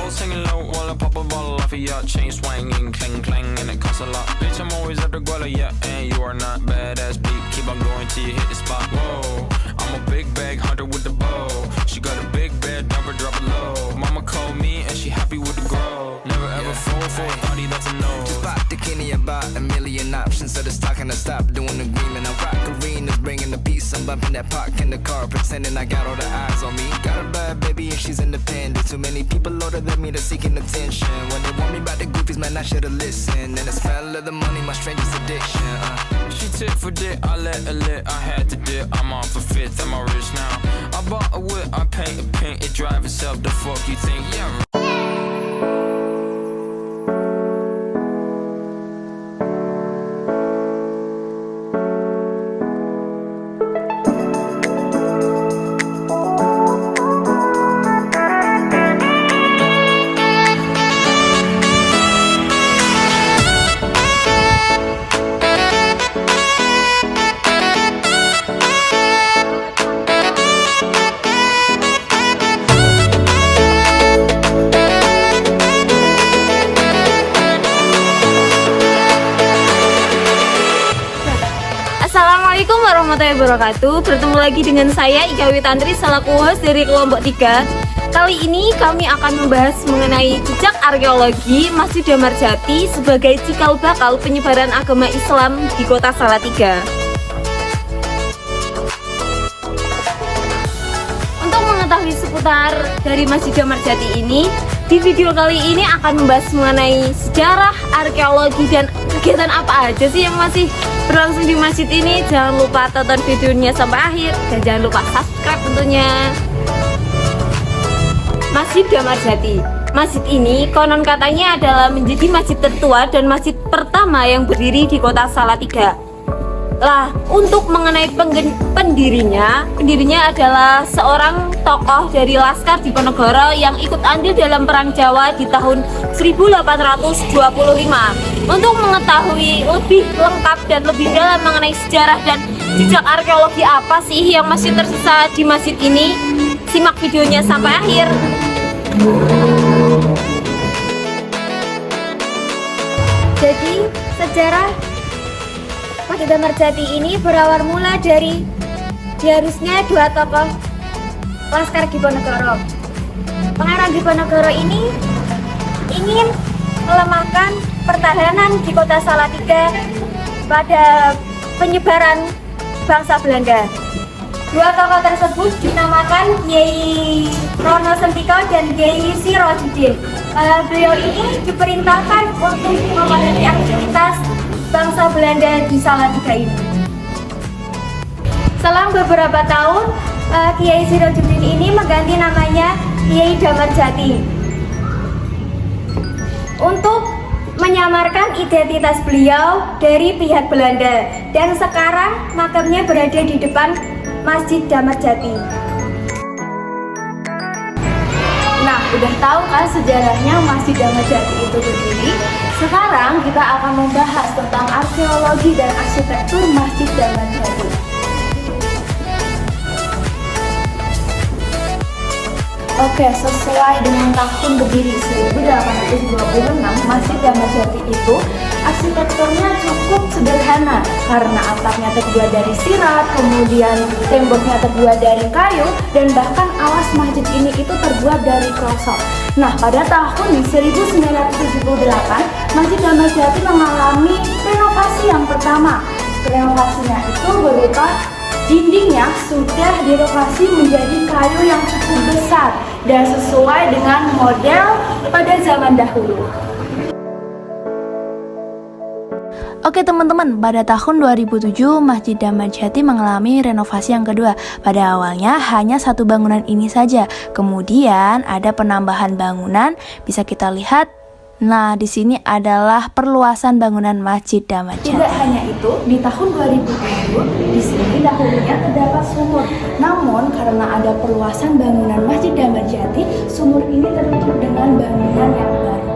low, singing low while I pop a bottle off of ya. Chain swinging, clang clang, and it costs a lot. Bitch, I'm always at the guala, yeah, and you are not badass beat. Keep on going till you hit the spot. Whoa, I'm a big bag hunter with the bow. She got a big bed, never drop it low. Mama called me and she happy with the grow. Never ever fall for a party that's a no. Just pop the Kenny about a million options. So the stock and I stop doing agreement. I rock arenas, bringing the peace. I'm bumping that park in the car, pretending I got all the eyes on me. Got a bad baby and she's independent. Too many people older than me, they're seeking attention. When they want me about the goofies, man, I should've listened. And the smell of the money, my strangest addiction. She tit for dick, I let her lit. I had to dip, I'm on for fifth, I'm rich now. I bought a whip, I paint a paint, it drive itself. The fuck you think? Yeah. Assalamualaikum warahmatullahi wabarakatuh. Bertemu lagi dengan saya Ika Witantri selaku host dari kelompok 3. Kali ini kami akan membahas mengenai jejak arkeologi Masjid Damarjati sebagai cikal bakal penyebaran agama Islam di kota Salatiga. Untuk mengetahui seputar dari Masjid Damarjati ini, di video kali ini akan membahas mengenai sejarah, arkeologi, dan kegiatan apa aja sih yang masih berlangsung di masjid ini. Jangan lupa tonton videonya sampai akhir dan jangan lupa subscribe tentunya. Masjid Damarjati. Masjid ini konon katanya adalah menjadi masjid tertua dan masjid pertama yang berdiri di kota Salatiga. Lah, untuk mengenai pendirinya adalah seorang tokoh dari Laskar Diponegoro yang ikut andil dalam Perang Jawa di tahun 1825. Untuk mengetahui lebih lengkap dan lebih dalam mengenai sejarah dan jejak arkeologi apa sih yang masih tersisa di masjid ini, simak videonya sampai akhir. Jadi, sejarah Masjid Damarjati ini berawal mula dari diharusnya dua tokoh Laskar Diponegoro. Pangeran Diponegoro ini ingin melemahkan pertahanan di kota Salatiga pada penyebaran bangsa Belanda. Dua tokoh tersebut dinamakan Kiai Rono Sentiko dan Kiai Sirojudin. Beliau ini diperintahkan untuk memadati aktivitas bangsa Belanda di Salatiga ini. Selang beberapa tahun, Kiai Sirojudin ini mengganti namanya Kiai Damarjati untuk menyamarkan identitas beliau dari pihak Belanda, dan sekarang makamnya berada di depan Masjid Damarjati. Nah, udah tahu kan sejarahnya Masjid Damarjati itu berdiri? Sekarang kita akan membahas tentang arkeologi dan arsitektur Masjid Damarjati. Oke, sesuai dengan tahun berdiri 1826, Masjid Damarjati itu arsitekturnya cukup sederhana karena atapnya terbuat dari sirat, kemudian temboknya terbuat dari kayu, dan bahkan alas masjid ini itu terbuat dari krosok. Nah, pada tahun 1978, Masjid Damarjati mengalami renovasi yang pertama. Renovasinya itu berupa dindingnya sudah direnovasi menjadi kayu yang cukup besar dan sesuai dengan model pada zaman dahulu. Oke teman-teman, pada tahun 2007 Masjid Damarjati mengalami renovasi yang kedua. Pada awalnya hanya satu bangunan ini saja, kemudian ada penambahan bangunan, bisa kita lihat. Nah, di sini adalah perluasan bangunan Masjid Damarjati. Tidak hanya itu, di tahun 2007 di sini dahulunya terdapat sumur. Namun karena ada perluasan bangunan Masjid Damarjati, sumur ini tertutup dengan bangunan yang baru.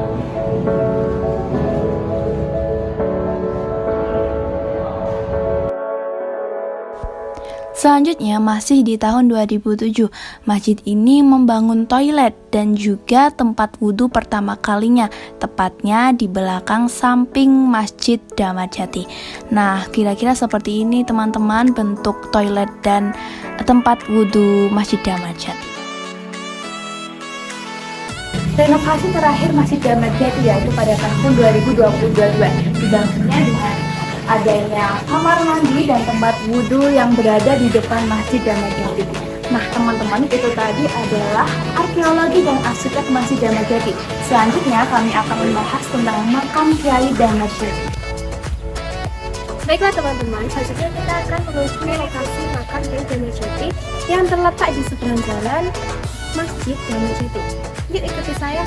Selanjutnya masih di tahun 2007, masjid ini membangun toilet dan juga tempat wudhu pertama kalinya, tepatnya di belakang samping Masjid Damadjati. Nah, kira-kira seperti ini teman-teman bentuk toilet dan tempat wudhu Masjid Damadjati. Renovasi terakhir Masjid Damadjati yaitu pada tahun 2022, dibangunnya dengan adanya kamar mandi dan tempat wudhu yang berada di depan Masjid Damadjati. Nah teman-teman, itu tadi adalah arkeologi dan arsitek Masjid Damadjati. Selanjutnya kami akan membahas tentang makam Kiai Damadjati. Baiklah teman-teman, selanjutnya kita akan menuju lokasi makam Kiai Damadjati yang terletak di seberang jalan Masjid Damadjati. Yuk ikuti saya.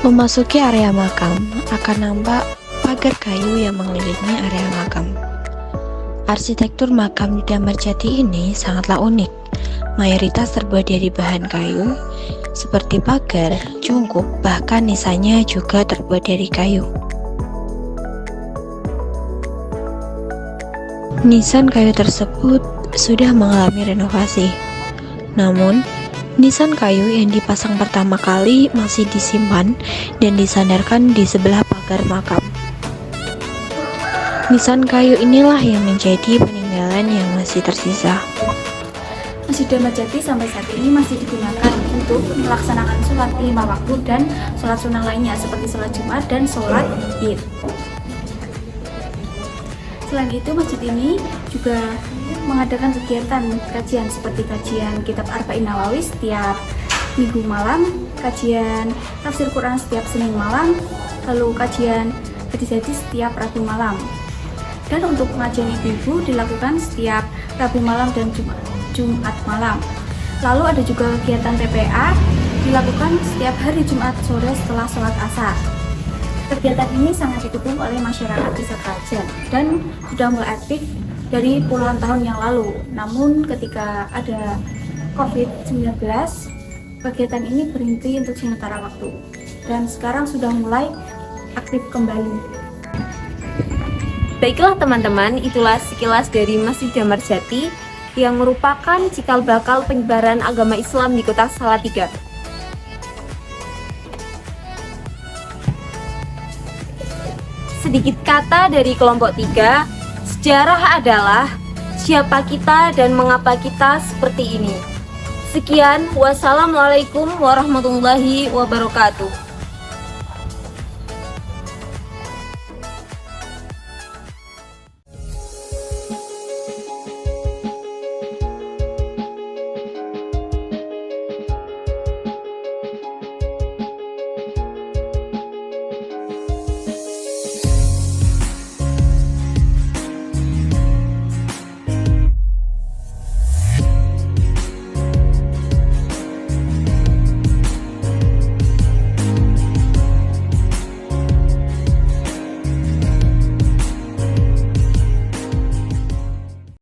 Memasuki area makam, akan nampak pagar kayu yang mengelilingi area makam. Arsitektur makam di Damadjati ini sangatlah unik. Mayoritas terbuat dari bahan kayu, seperti pagar, cungkup, bahkan nisannya juga terbuat dari kayu. Nisan kayu tersebut sudah mengalami renovasi. Namun, nisan kayu yang dipasang pertama kali masih disimpan dan disandarkan di sebelah pagar makam. Nisan kayu inilah yang menjadi peninggalan yang masih tersisa. Masjid Damadjati sampai saat ini masih digunakan untuk melaksanakan sholat 5 waktu dan sholat sunnah lainnya seperti sholat Jumat dan sholat Id. Selain itu, masjid ini juga mengadakan kegiatan kajian seperti kajian kitab Arba'in Nawawi setiap Minggu malam, kajian tafsir Quran setiap Senin malam, lalu kajian hadis-hadis setiap Rabu malam. Dan untuk pengajian ibu-ibu dilakukan setiap Rabu malam dan Jumat malam. Lalu ada juga kegiatan TPA dilakukan setiap hari Jumat sore setelah sholat asar. Kegiatan ini sangat didukung oleh masyarakat desa Krajan dan sudah mulai aktif dari puluhan tahun yang lalu. Namun ketika ada COVID-19, kegiatan ini berhenti untuk sementara waktu dan sekarang sudah mulai aktif kembali. Baiklah teman-teman, itulah sekilas dari Masjid Damadjati yang merupakan cikal bakal penyebaran agama Islam di kota Salatiga. Sedikit kata dari kelompok 3, sejarah adalah siapa kita dan mengapa kita seperti ini. Sekian, wassalamualaikum warahmatullahi wabarakatuh.